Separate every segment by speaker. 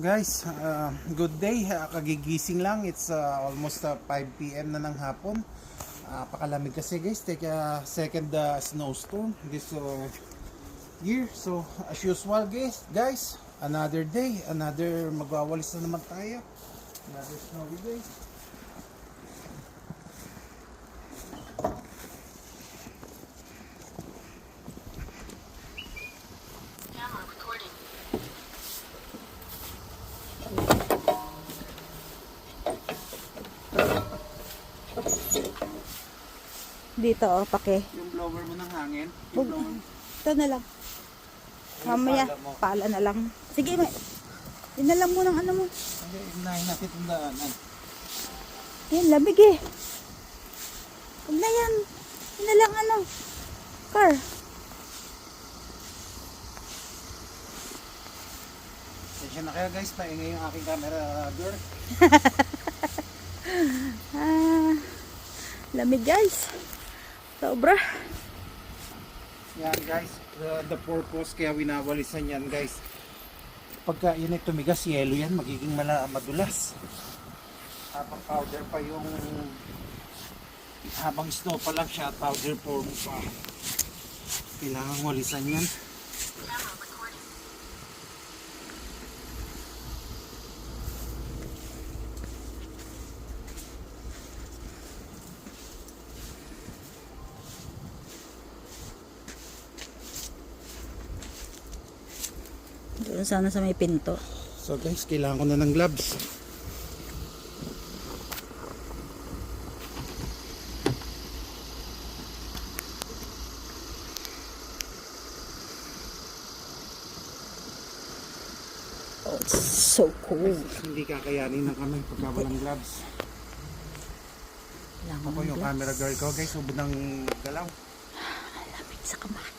Speaker 1: Guys, good day. Kagigising lang. It's almost 5 p.m. na ng hapon. Pakalamig kasi guys. Take a second snowstorm this year. So as usual guys, another day, another magwawalis na naman tayo. Another snowy day.
Speaker 2: Dito, pake.
Speaker 1: Yung blower mo ng hangin.
Speaker 2: Ito na lang. Mamaya, pala na lang. Sige, yun na lang mo ng ano mo.
Speaker 1: Hindi, inahin natin itong daanan.
Speaker 2: Yan, labig eh. Huwag na yan. Yun na lang ano. Car.
Speaker 1: Sensya na kaya guys, paingay yung aking camera girl.
Speaker 2: Lamig guys. Sobra.
Speaker 1: Yan guys, the purpose kaya winawalisan yan guys. Pagka yun ay tumigas, yelo yan, magiging madulas. Habang powder pa yung, habang snow pa lang siya, powder form pa. Kailangan walisan yan.
Speaker 2: Doon sana sa may pinto.
Speaker 1: So guys, kailangan ko na ng gloves.
Speaker 2: Oh, it's so cold.
Speaker 1: Hindi kakayanin ng kamay pagka walang gloves. Ako yung camera girl ko guys, ubod ng galaw.
Speaker 2: Lamig sa kamay.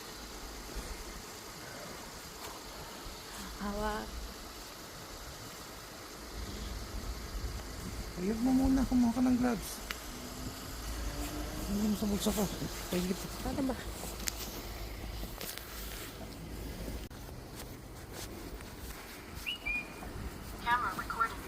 Speaker 2: Hawak.
Speaker 1: Ayun mo muna, kumuha ka ng gloves. Hindi mo sa bulsa ko. Pahigit.
Speaker 2: Ano ba?
Speaker 3: Camera recording.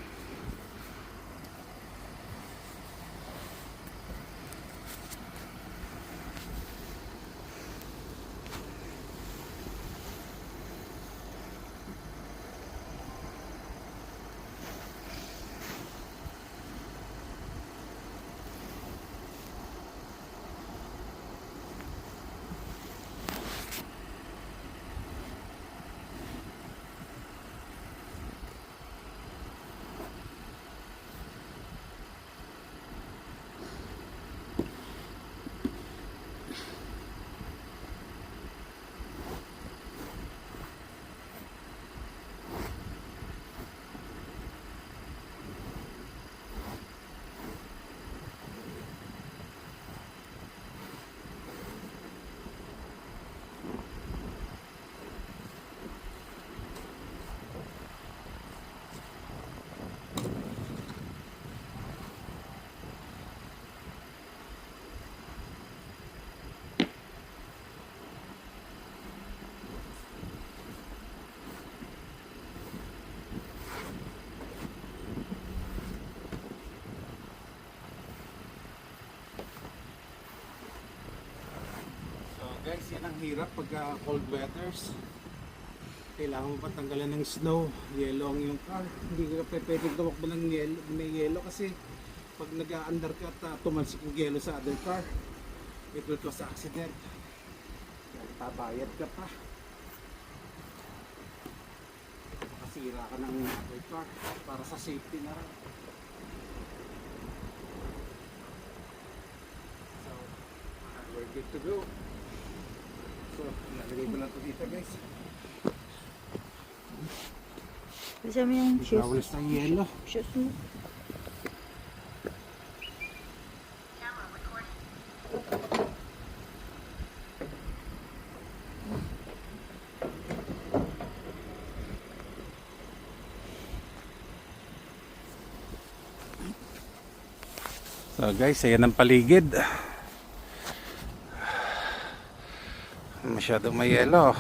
Speaker 1: Guys, yan ang hirap pagka cold weathers. Kailangan mo patanggalan ng snow, yellow ang yung car. Hindi ka pwedeng tumakbo ng yellow, may yellow kasi pag nag-undercut tumalsik yung yellow sa other car, it will cause accident. Tabayad ka pa. Makasira ka ng other car para sa safety na rin. So, we're good to go. So, nalagay ko lang ito dito guys.
Speaker 2: Kasi mo yung shoes.
Speaker 1: Nawalis ng yelo.
Speaker 2: Shoes mo.
Speaker 3: Camera recording.
Speaker 1: So guys, ayan ang paligid. Masyadong may yelo.